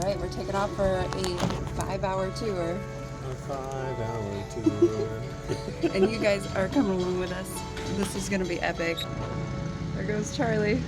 right, we're taking off for a 5-hour tour. A 5-hour tour. And you guys are coming along with us. This is gonna be epic. There goes Charlie.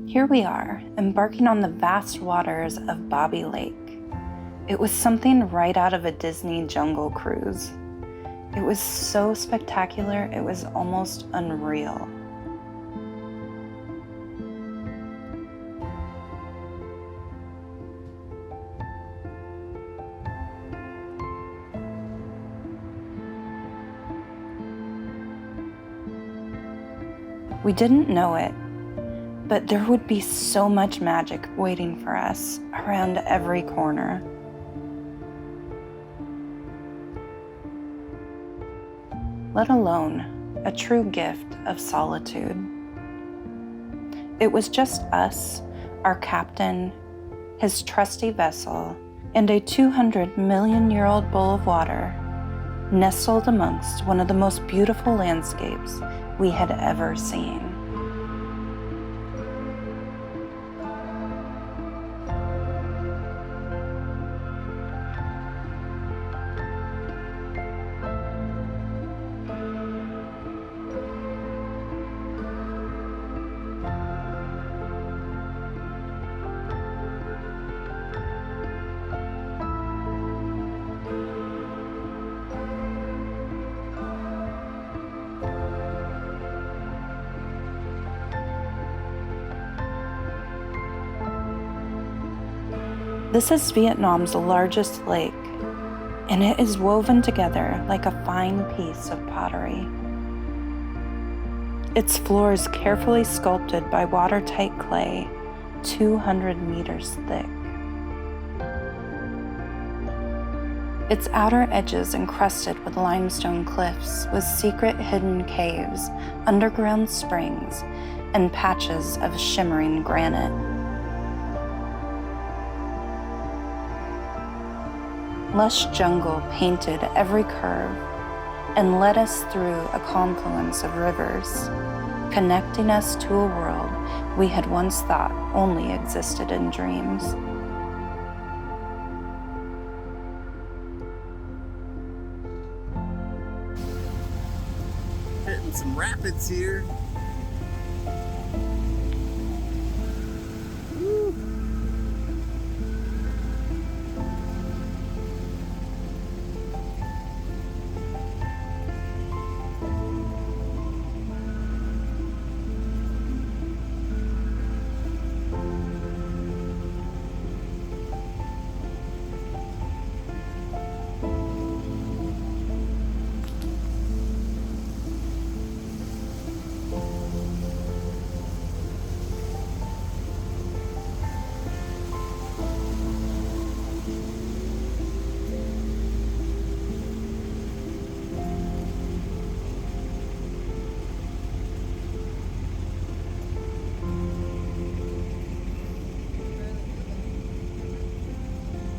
Here we are, embarking on the vast waters of Bobby Lake. It was something right out of a Disney jungle cruise. It was so spectacular, it was almost unreal. We didn't know it, but there would be so much magic waiting for us around every corner. Let alone a true gift of solitude. It was just us, our captain, his trusty vessel, and a 200-million-year-old bowl of water, nestled amongst one of the most beautiful landscapes we had ever seen. This is Vietnam's largest lake, and it is woven together like a fine piece of pottery. Its floor is carefully sculpted by watertight clay, 200 meters thick. Its outer edges encrusted with limestone cliffs with secret hidden caves, underground springs, and patches of shimmering granite. Lush jungle painted every curve and led us through a confluence of rivers, connecting us to a world we had once thought only existed in dreams. Hitting some rapids here.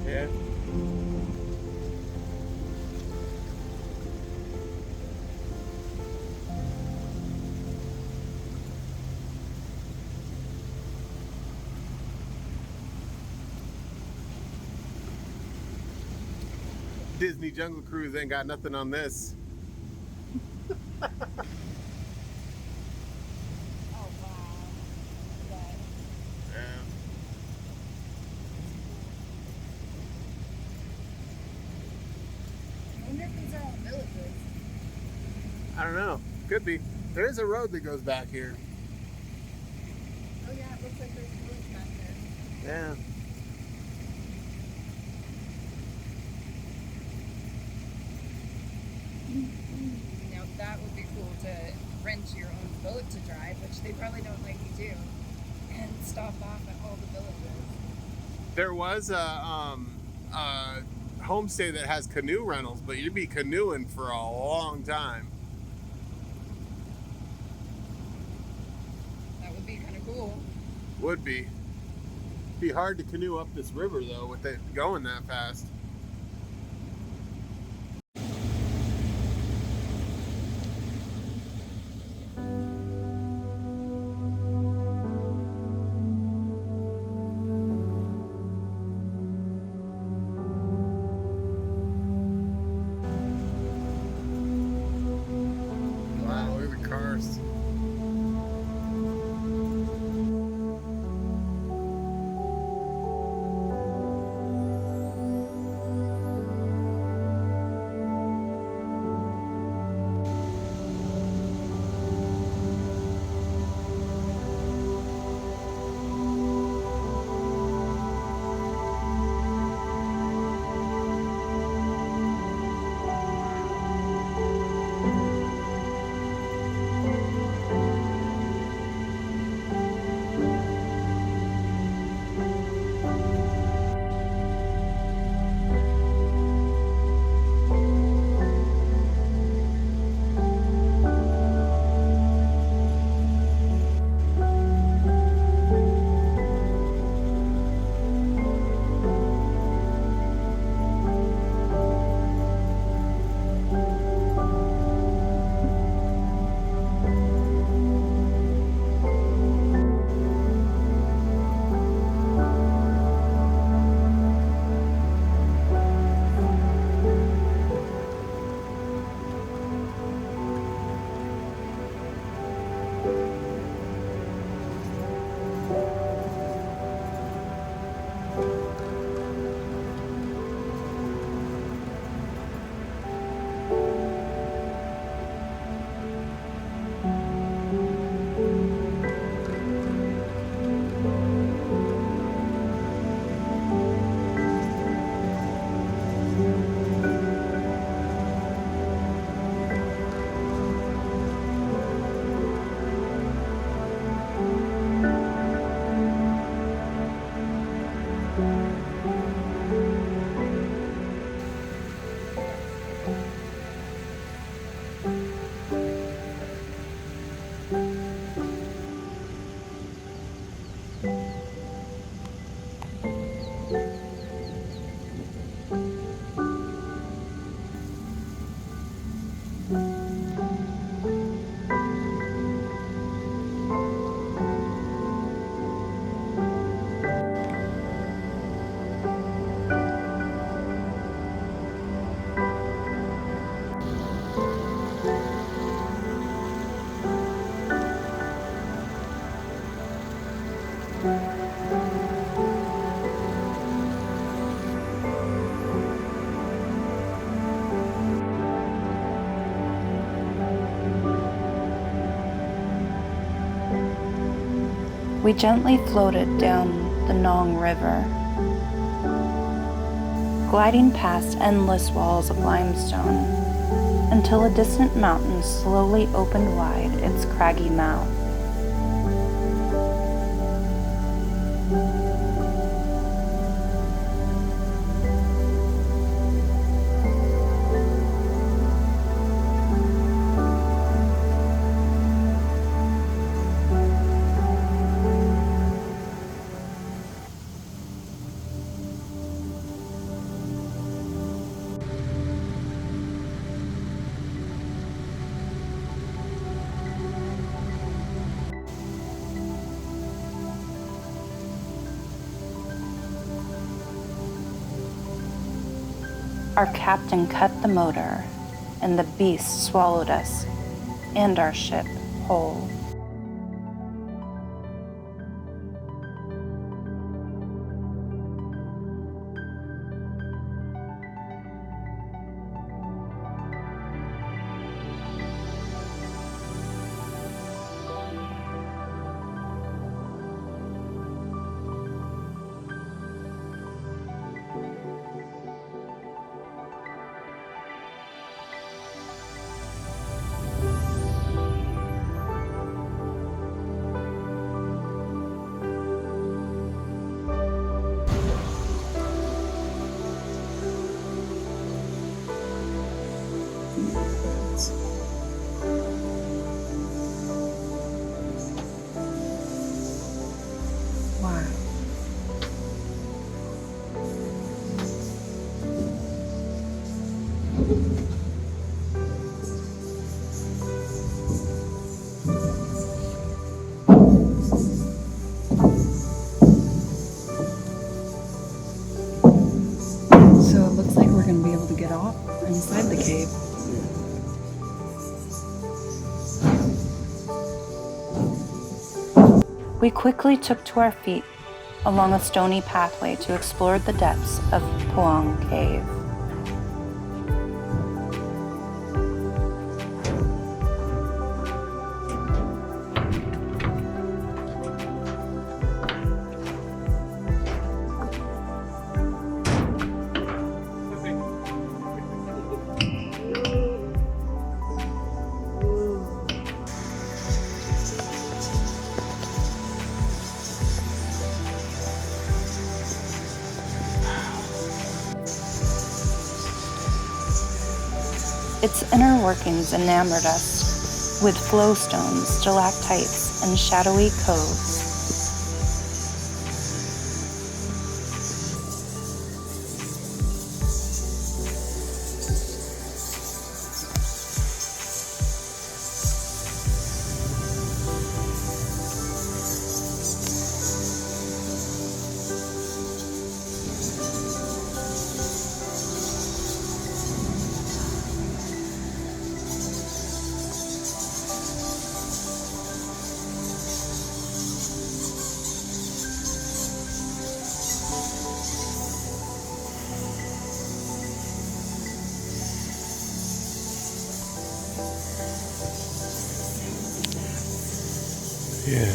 Yeah. Disney Jungle Cruise ain't got nothing on this. Oh, wow. Yeah. I wonder if these are all villages. I don't know. Could be. There is a road that goes back here. Oh, yeah, it looks like there's a village back there. Yeah. Now, that would be cool to rent your own boat to drive, which they probably don't let you do, and stop off at all the villages. There was a homestay that has canoe rentals, but you'd be canoeing for a long time. That would be kind of cool. Would be. Be hard to canoe up this river though with it going that fast. Wow, look at the cars. We gently floated down the Nong River, gliding past endless walls of limestone until a distant mountain slowly opened wide its craggy mouth. Our captain cut the motor, and the beast swallowed us and our ship whole. Wow. So it looks like we're going to be able to get off inside the cave. We quickly took to our feet along a stony pathway to explore the depths of Puong Cave. Its inner workings enamored us with flowstones, stalactites, and shadowy coves. Yeah.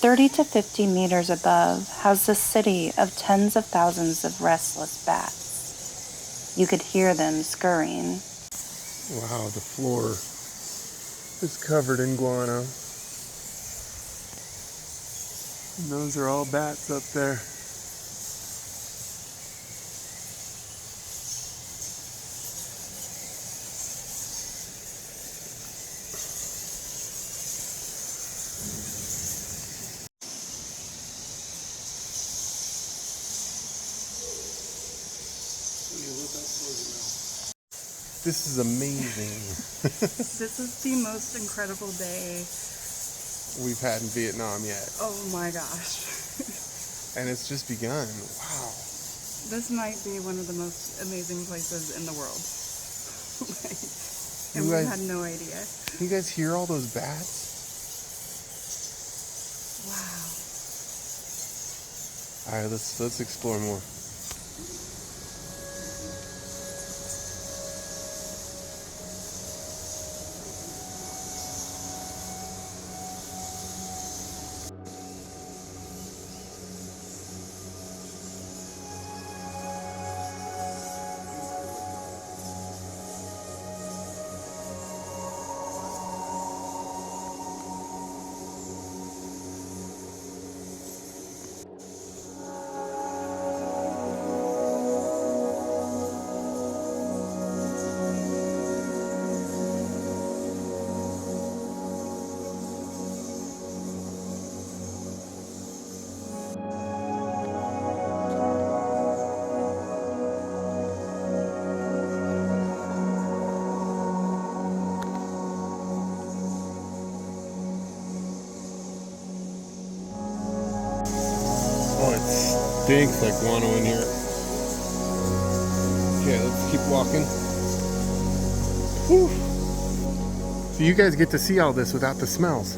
"30 to 50 meters above housed a city of tens of thousands of restless bats. You could hear them scurrying. Wow, the floor is covered in guano. And those are all bats up there. This is amazing. This is the most incredible day. We've had in Vietnam yet. Oh my gosh. And it's just begun. Wow. This might be one of the most amazing places in the world. And You we guys- had no idea. Can you guys hear all those bats? Wow. All right, let's explore more. stinks like guano in here. Okay, let's keep walking. Whew. So you guys get to see all this without the smells.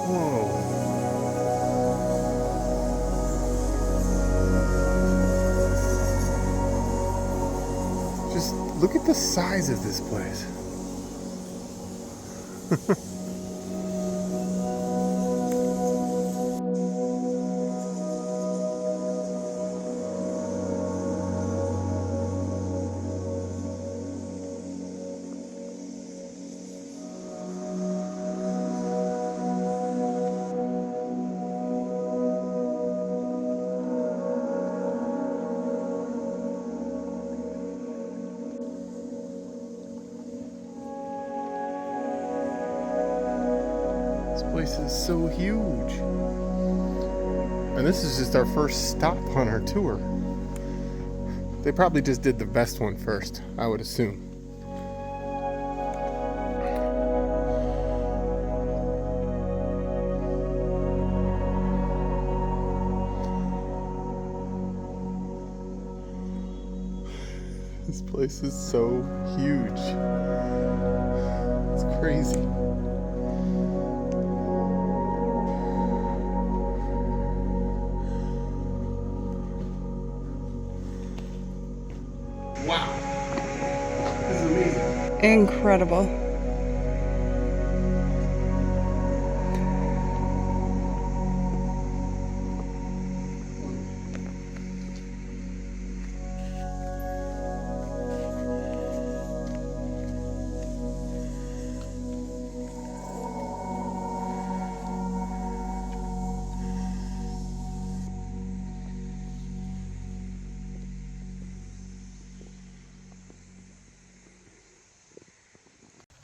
Whoa. Just look at the size of this place. This place is so huge. And this is just our first stop on our tour. They probably just did the best one first, I would assume. This place is so huge. It's crazy. Wow. This is amazing. Incredible.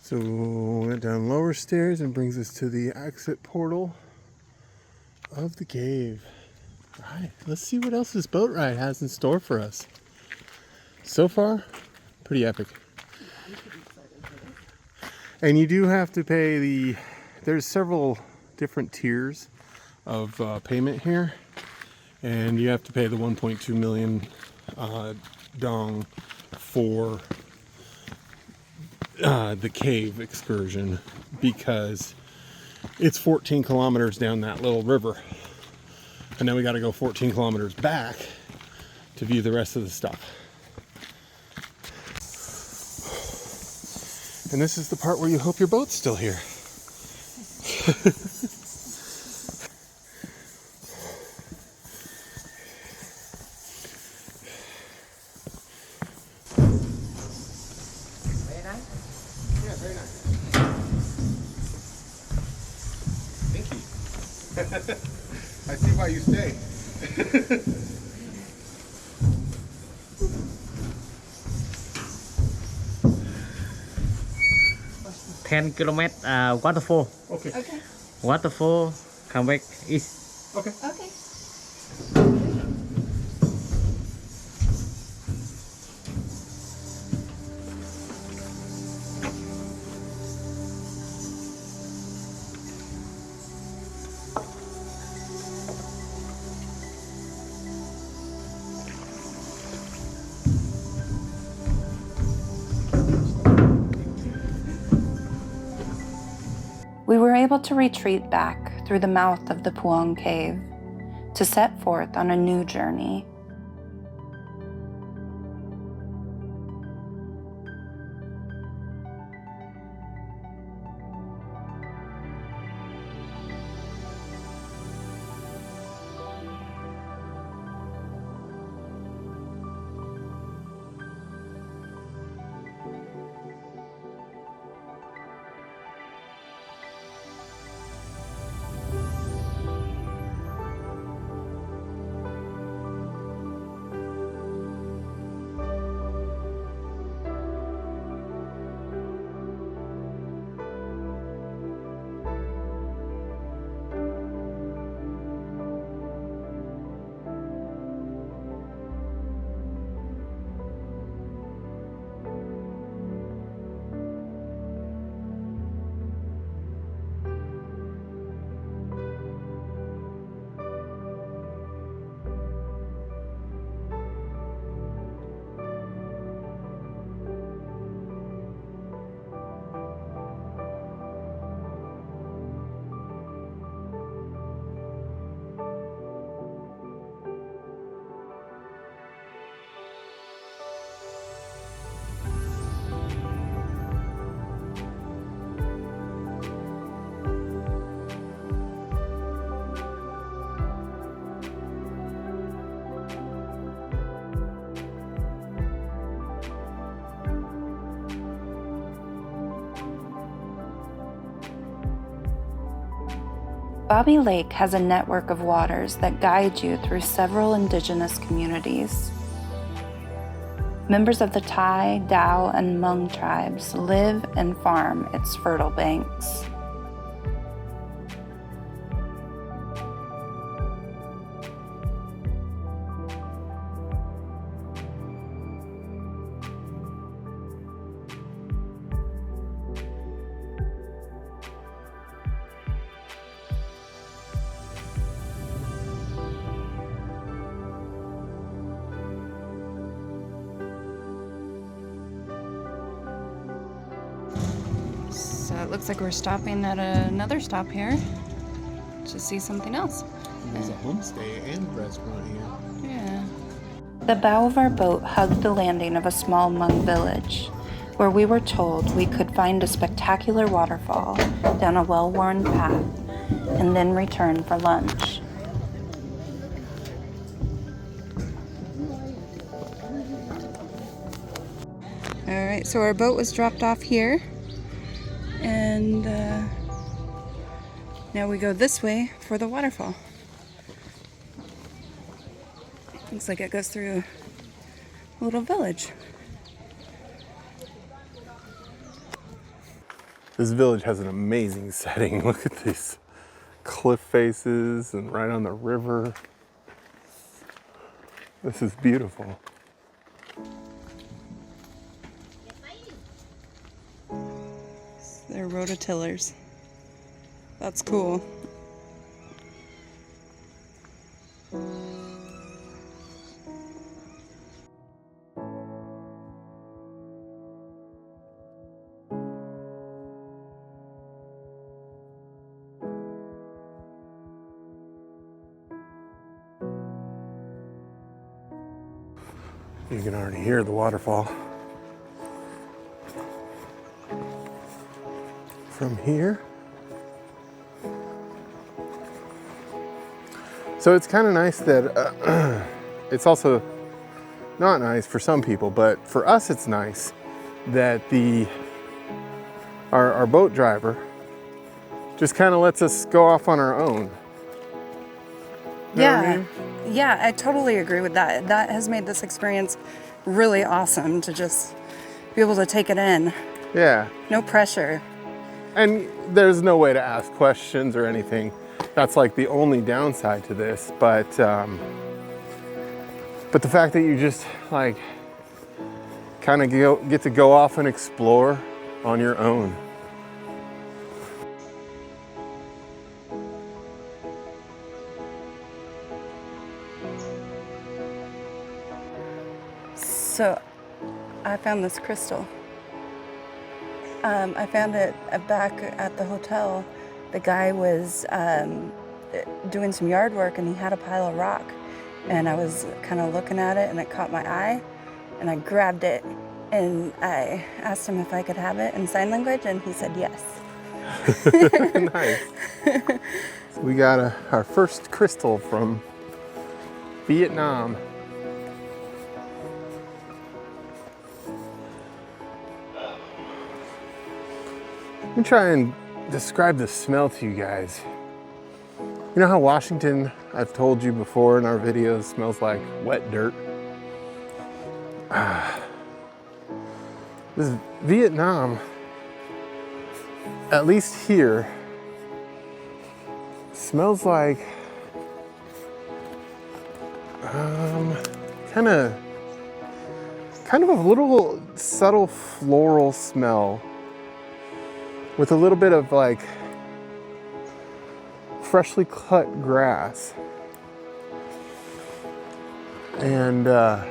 So we went down lower stairs and brings us to the exit portal of the cave. All right, let's see what else this boat ride has in store for us. So far, pretty epic. And you do have to pay there's several different tiers of payment here. And you have to pay the 1.2 million dong for the cave excursion, because it's 14 kilometers down that little river, and then we got to go 14 kilometers back to view the rest of the stuff. And this is the part where you hope your boat's still here. I see why you stay. 10 kilometer waterfall. Okay. Okay. Waterfall, come back east. Okay. Okay. We were able to retreat back through the mouth of the Puong Cave to set forth on a new journey. Bobby Lake has a network of waters that guide you through several indigenous communities. Members of the Thai, Dao, and Hmong tribes live and farm its fertile banks. So it looks like we're stopping at another stop here to see something else. There's a homestay and restaurant here. Yeah. The bow of our boat hugged the landing of a small Hmong village, where we were told we could find a spectacular waterfall down a well-worn path and then return for lunch. All right, so our boat was dropped off here, and now we go this way for the waterfall. Looks like it goes through a little village. This village has an amazing setting. Look at these cliff faces and right on the river. This is beautiful. They're rototillers. That's cool. You can already hear the waterfall. From here. So it's kind of nice that it's also not nice for some people, but for us it's nice that our boat driver just kind of lets us go off on our own. You know what I mean? Yeah, I totally agree with that. That has made this experience really awesome to just be able to take it in. Yeah. No pressure. And there's no way to ask questions or anything. That's like the only downside to this, but the fact that you just like kind of get to go off and explore on your own. So I found this crystal. I found it back at the hotel. The guy was doing some yard work and he had a pile of rock. And I was kind of looking at it and it caught my eye and I grabbed it and I asked him if I could have it in sign language and he said yes. Nice. So we got our first crystal from Vietnam. Let me try and describe the smell to you guys. You know how Washington, I've told you before in our videos, smells like wet dirt? This Vietnam, at least here, smells like kind of a little subtle floral smell with a little bit of like freshly cut grass. And wow,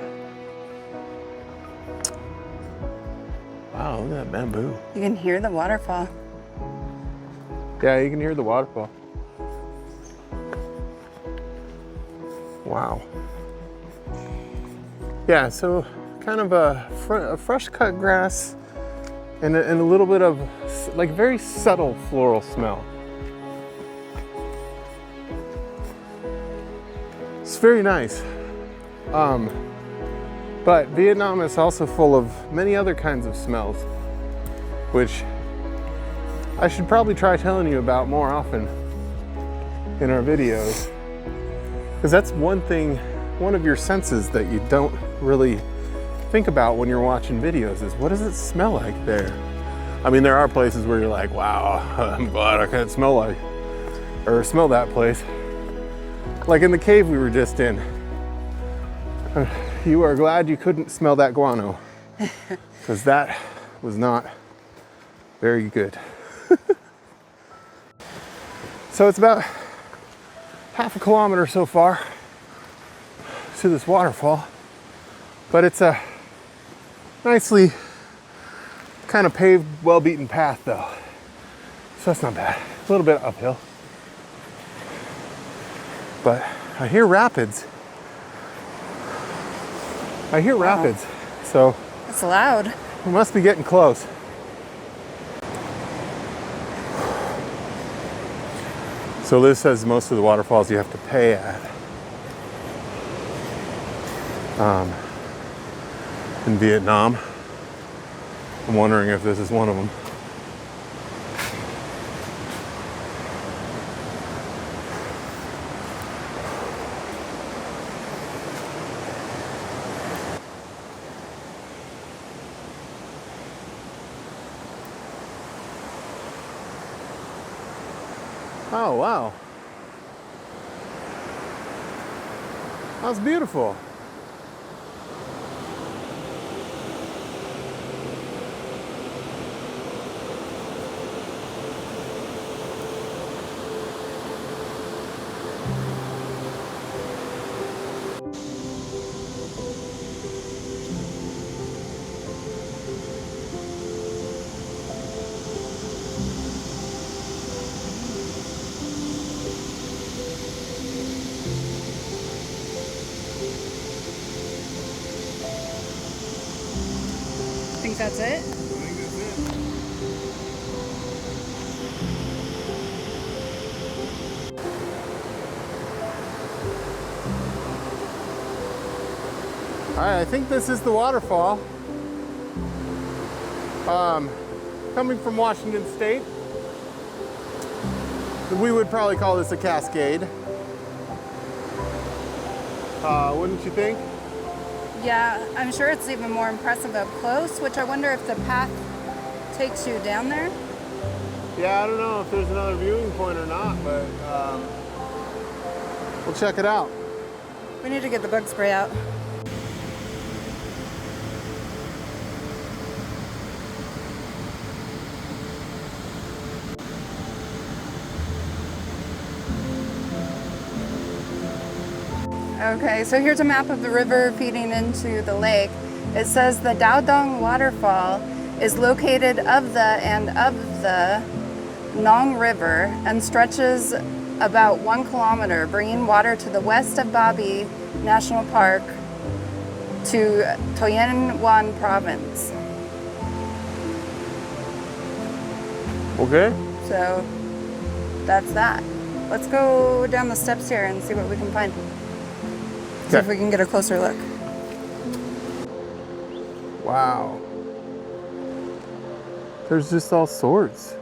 look at that bamboo. You can hear the waterfall. Yeah, you can hear the waterfall. Wow. Yeah, so kind of a fresh cut grass and a little bit of like very subtle floral smell. It's very nice. But Vietnam is also full of many other kinds of smells, which I should probably try telling you about more often. in our videos. Because that's one thing, one of your senses that you don't really think about when you're watching videos is what does it smell like there? I mean, there are places where you're like, wow, I'm glad I can't smell like, or smell that place. Like in the cave we were just in. You are glad you couldn't smell that guano, because that was not very good. So it's about half a kilometer so far to this waterfall, but it's a nicely kind of paved, well-beaten path though. So that's not bad. A little bit uphill. But I hear rapids. I hear rapids, so It's loud. we must be getting close. So Liz says most of the waterfalls you have to pay at. In Vietnam. I'm wondering if this is one of them. Oh, wow. That's beautiful. Think that's it? All right, I think this is the waterfall. Coming from Washington State. We would probably call this a cascade. Wouldn't you think? Yeah, I'm sure it's even more impressive up close, which I wonder if the path takes you down there. Yeah, I don't know if there's another viewing point or not, but we'll check it out. We need to get the bug spray out. Okay, so here's a map of the river feeding into the lake. It says the Dao Dong waterfall is located of the Nong River and stretches about 1 kilometer, bringing water to the west of Babi National Park to Toyen Wan Province. Okay. So that's that. Let's go down the steps here and see what we can find. See if we can get a closer look. Wow. There's just all sorts.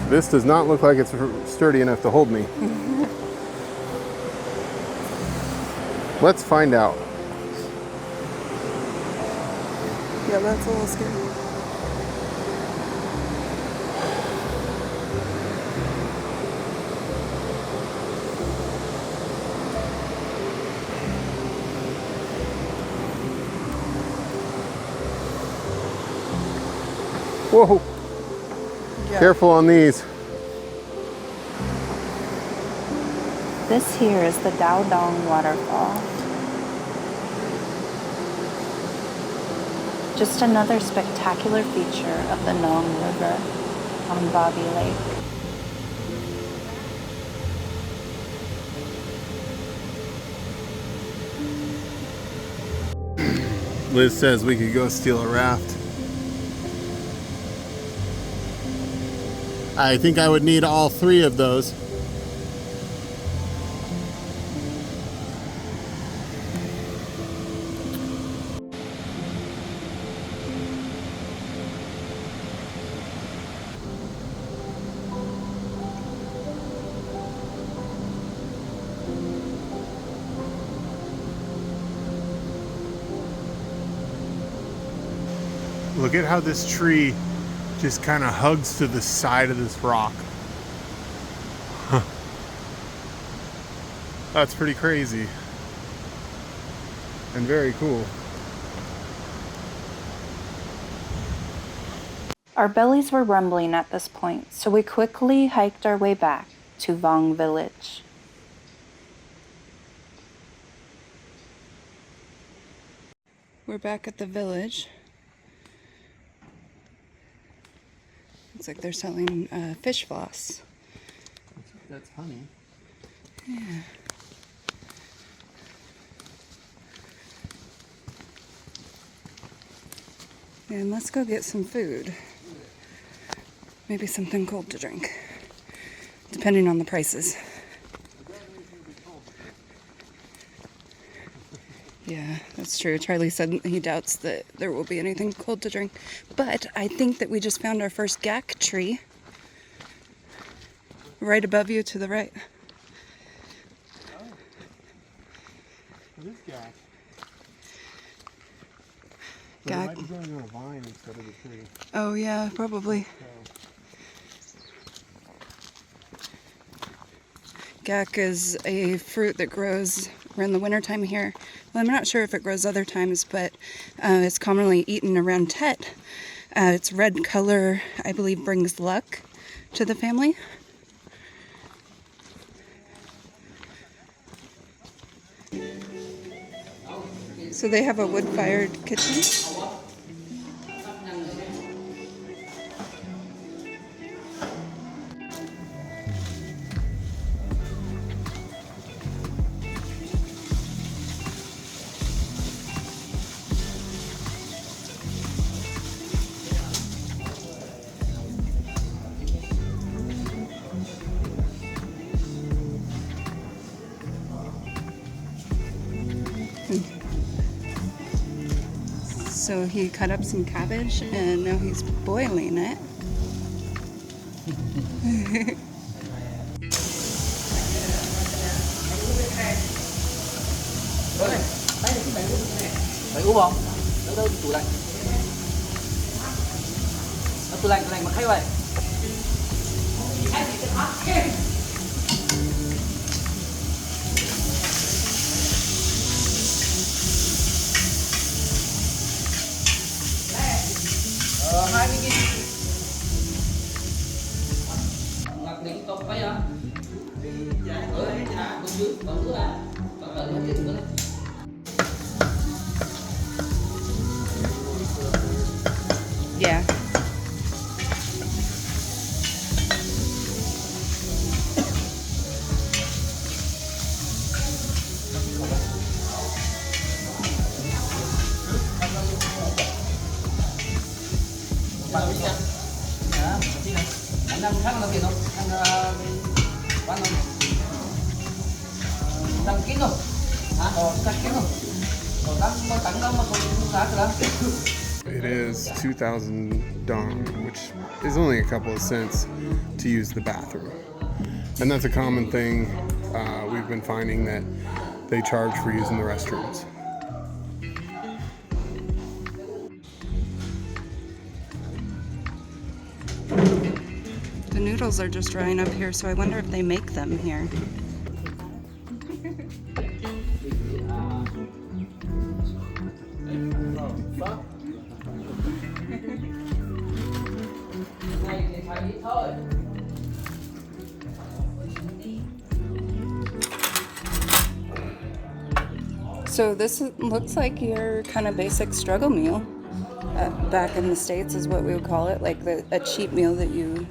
This does not look like it's sturdy enough to hold me. Let's find out. Yeah, that's a little scary. Whoa. Yeah. Careful on these. This here is the Dao Dong waterfall. Just another spectacular feature of the Nong River on Babi Lake. Liz says we could go steal a raft. I think I would need all 3 of those. Look at how this tree just kind of hugs to the side of this rock. Huh. That's pretty crazy and very cool. Our bellies were rumbling at this point, so we quickly hiked our way back to Vang Village. We're back at the village. Looks like they're selling fish floss. That's honey. Yeah. And let's go get some food. Maybe something cold to drink, depending on the prices. Yeah, that's true. Charlie said he doubts that there will be anything cold to drink. But I think that we just found our first gack tree. Right above you to the right. Oh. What is gack? So Gack. it might be growing on a vine instead of a tree. Oh yeah, probably. Gack is a fruit that grows around the wintertime here. Well, I'm not sure if it grows other times, but it's commonly eaten around Tet. Its red color, I believe, brings luck to the family. So they have a wood-fired kitchen. So he cut up some cabbage and now he's boiling it. Phải uống không? Đâu tủ lạnh. Tủ lạnh mà khay vậy. Yeah. Anh đang khác là tiền không? Anh bán không? Đang kín không? Hả? Đang kín không? Đang tặng đâu mà không giá từ đó? It is 2,000 dong, which is only a couple of cents to use the bathroom. And that's a common thing. We've been finding that they charge for using the restrooms. The noodles are just drying up here, so I wonder if they make them here. So this looks like your kind of basic struggle meal. Back in the States is what we would call it, like a cheap meal that you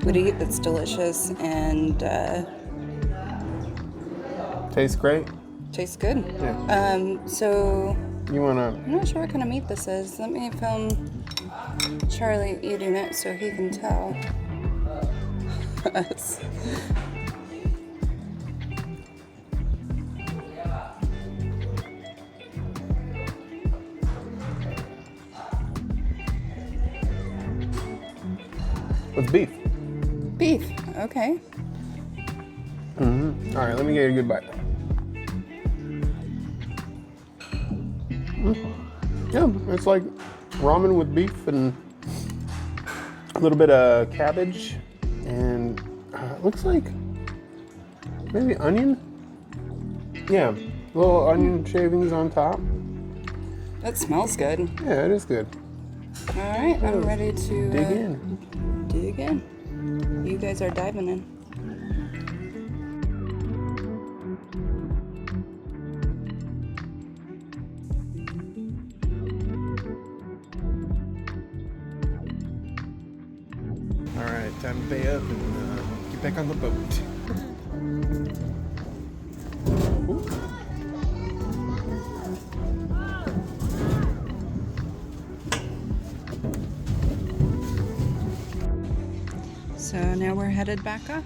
would eat that's delicious and Tastes great. tastes good. Yeah. So You wanna? I'm not sure what kind of meat this is. Let me film Charlie eating it so he can tell. us. With beef. Beef, okay. All right, let me get a good bite. Yeah, it's like ramen with beef and a little bit of cabbage and it looks like maybe onion. Yeah, little onion shavings on top. That smells good. Yeah, it is good. All right, I'm ready to Dig in. dig in. You guys are diving in. All right, time to pay up and get back on the boat. So now we're headed back up.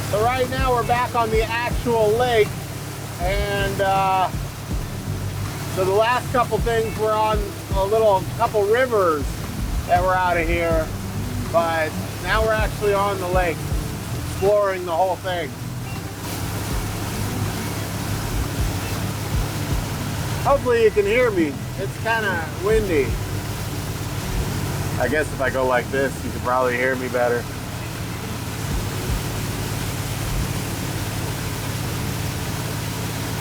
So right now we're back on the actual lake, and so the last couple things were on a couple rivers that were out of here, but now we're actually on the lake, exploring the whole thing. Hopefully you can hear me. It's kind of windy. I guess if I go like this, you can probably hear me better.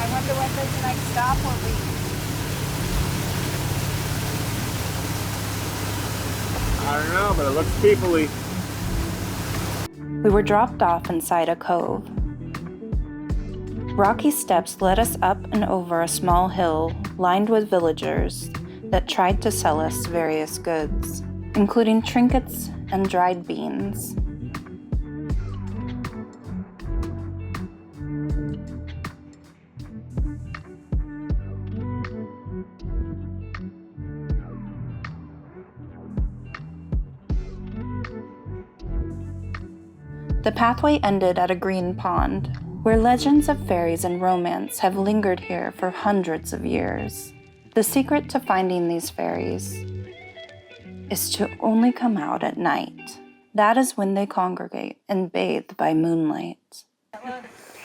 I wonder what this next stop will be. I don't know, but it looks peoply. We were dropped off inside a cove. Rocky steps led us up and over a small hill lined with villagers that tried to sell us various goods, including trinkets and dried beans. The pathway ended at a green pond, where legends of fairies and romance have lingered here for hundreds of years. The secret to finding these fairies is to only come out at night. That is when they congregate and bathe by moonlight.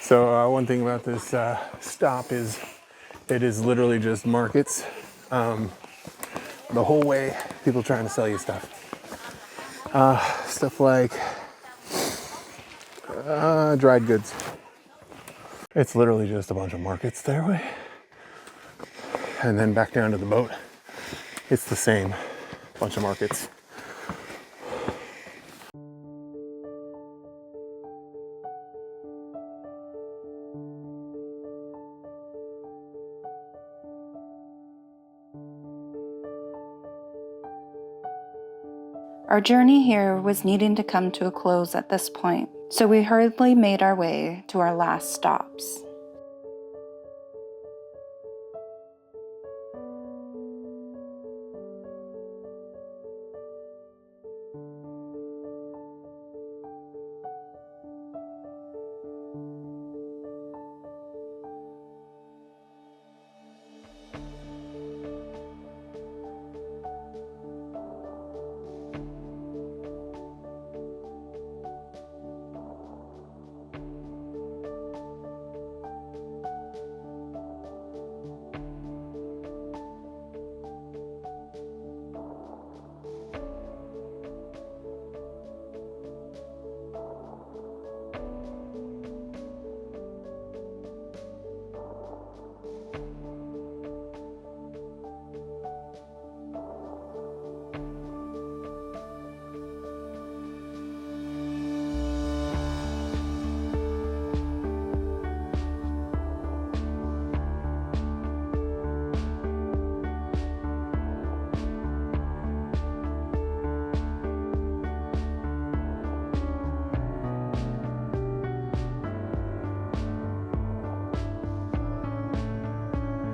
So one thing about this stop is it is literally just markets. The whole way, people trying to sell you stuff. Stuff like dried goods. It's literally just a bunch of markets their way. And then back down to the boat, it's the same bunch of markets. Our journey here was needing to come to a close at this point, so we hurriedly made our way to our last stops.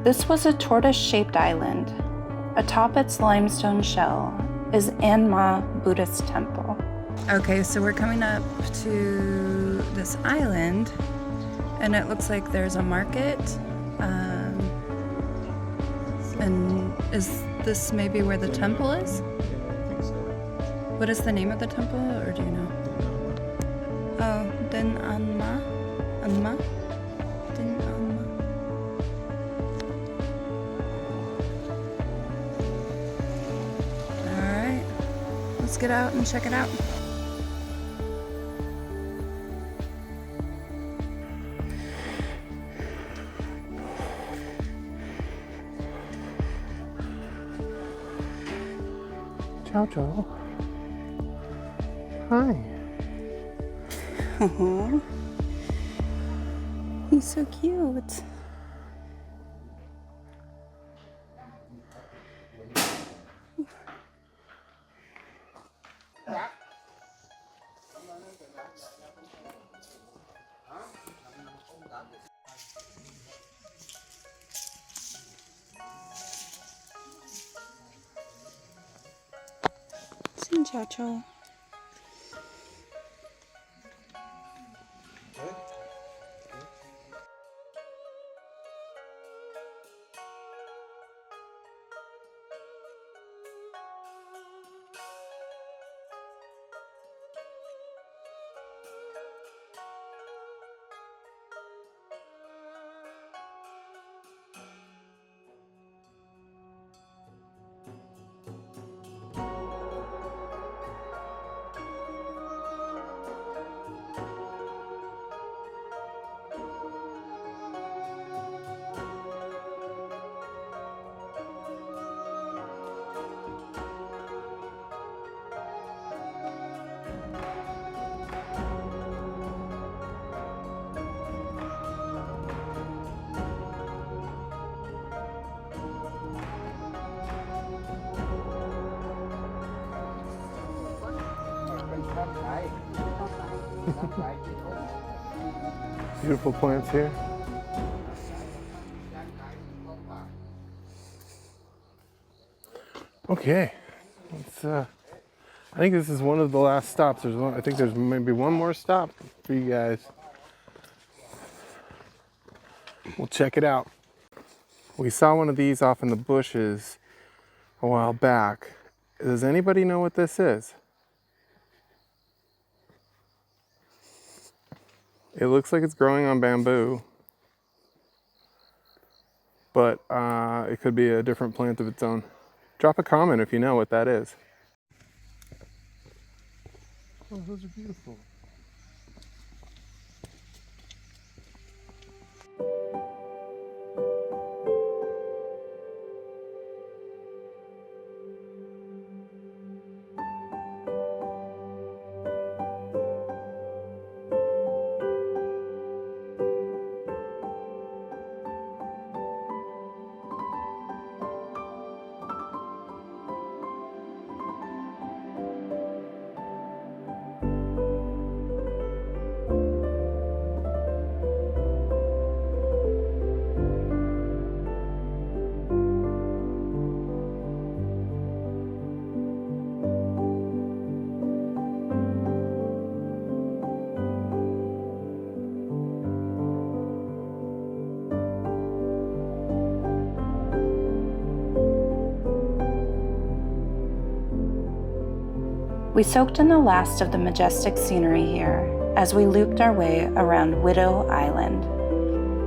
This was a tortoise-shaped island, atop its limestone shell, is Anma Buddhist temple. Okay, so we're coming up to this island, and it looks like there's a market. And is this maybe where the temple is? What is the name of the temple, or do you know? Oh, Den Anma? Anma? Den Anma? Alright, let's get out and check it out. Ciao, Ciao. Hi. Aww. He's so cute. Xin chào Châu. Beautiful plants here. Okay, let's, I think this is one of the last stops. I think there's maybe one more stop for you guys. We'll check it out. We saw one of these off in the bushes a while back. Does anybody know what this is? It looks like it's growing on bamboo, but it could be a different plant of its own. Drop a comment if you know what that is. Oh, those are beautiful. We soaked in the last of the majestic scenery here as we looped our way around Widow Island,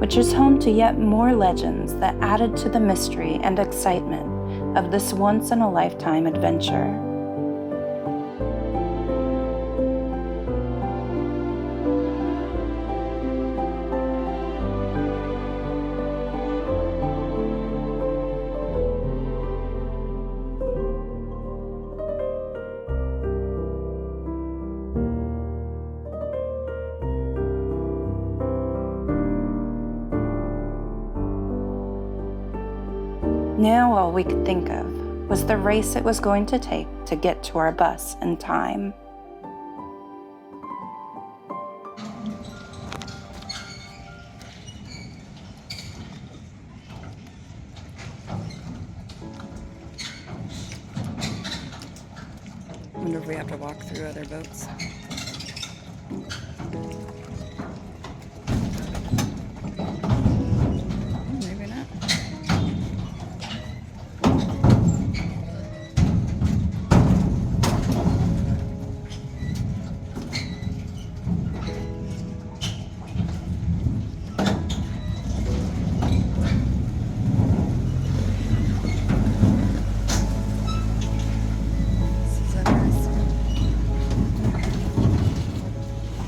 which is home to yet more legends that added to the mystery and excitement of this once-in-a-lifetime adventure. Now all we could think of was the race it was going to take to get to our bus in time. Wonder if we have to walk through other boats. Maybe not.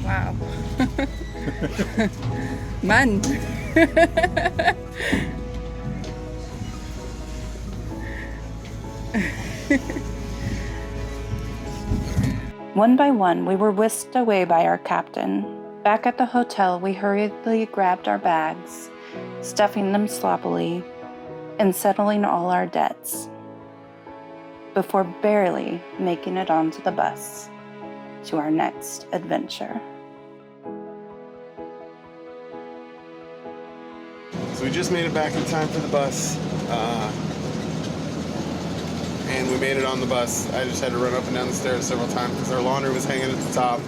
Wow. Man. One by one, we were whisked away by our captain. Back at the hotel, we hurriedly grabbed our bags, stuffing them sloppily, and settling all our debts, before barely making it onto the bus to our next adventure. So we just made it back in time for the bus, and we made it on the bus. I just had to run up and down the stairs several times because our laundry was hanging at the top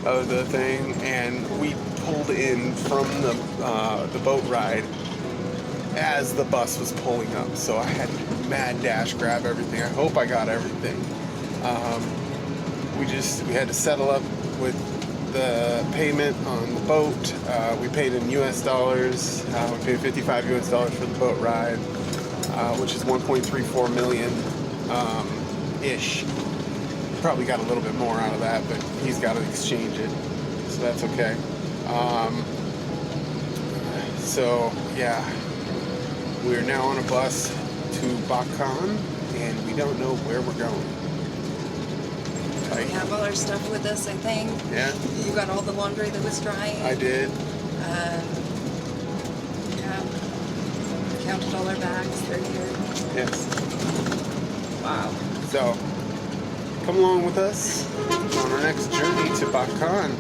of the thing, and we pulled in from the boat ride as the bus was pulling up. So I had to mad dash grab everything. I hope I got everything. We had to settle up with the payment on the boat. We paid in US dollars. We paid 55 US dollars for the boat ride, which is 1.34 million ish. Probably got a little bit more out of that, but he's got to exchange it, so that's okay. So yeah, we're now on a bus to Bakan, and we don't know where we're going. We have all our stuff with us, I think. Yeah. You got all the laundry that was drying. I did. Yeah. Counted all our bags. They're here. Yes. Wow. So, come along with us on our next journey to Bakan.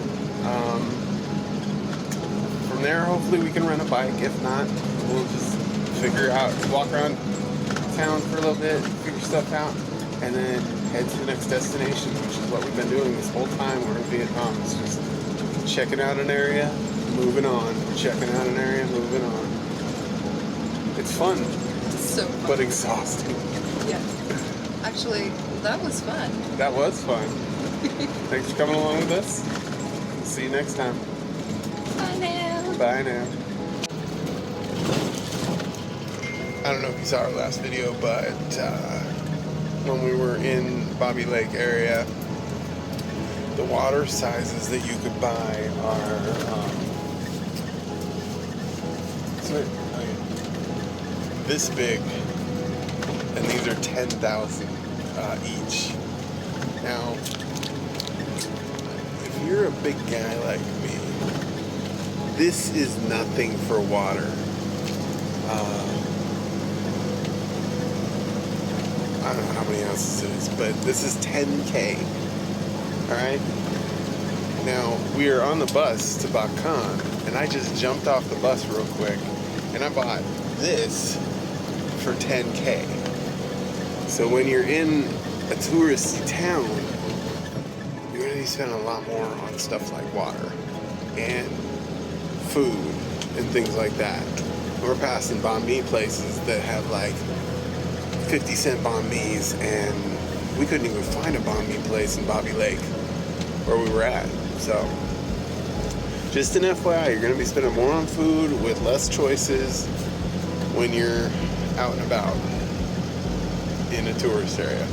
From there, hopefully we can rent a bike. If not, we'll just walk around town for a little bit, figure stuff out, and then head to the next destination, which is what we've been doing this whole time we're in Vietnam. It's just checking out an area, moving on, checking out an area, moving on. It's fun, So fun. but exhausting. Yeah. Actually, that was fun. That was fun. Thanks for coming along with us. See you next time. Bye now. Bye now. I don't know if you saw our last video, but when we were in Bobby Lake area, the water sizes that you could buy are this big, and these are 10,000 each. Now, if you're a big guy like me, this is nothing for water. I don't know how many ounces it is, but this is 10K. Alright? Now, we are on the bus to Bakan, and I just jumped off the bus real quick, and I bought this for 10K. So when you're in a touristy town, you're going to be spending a lot more on stuff like water and food and things like that. We're passing banh mi places that have like 50-cent banh mi's, and we couldn't even find a banh mi place in Bobby Lake where we were at. So just an FYI, you're going to be spending more on food with less choices when you're out and about in a tourist area.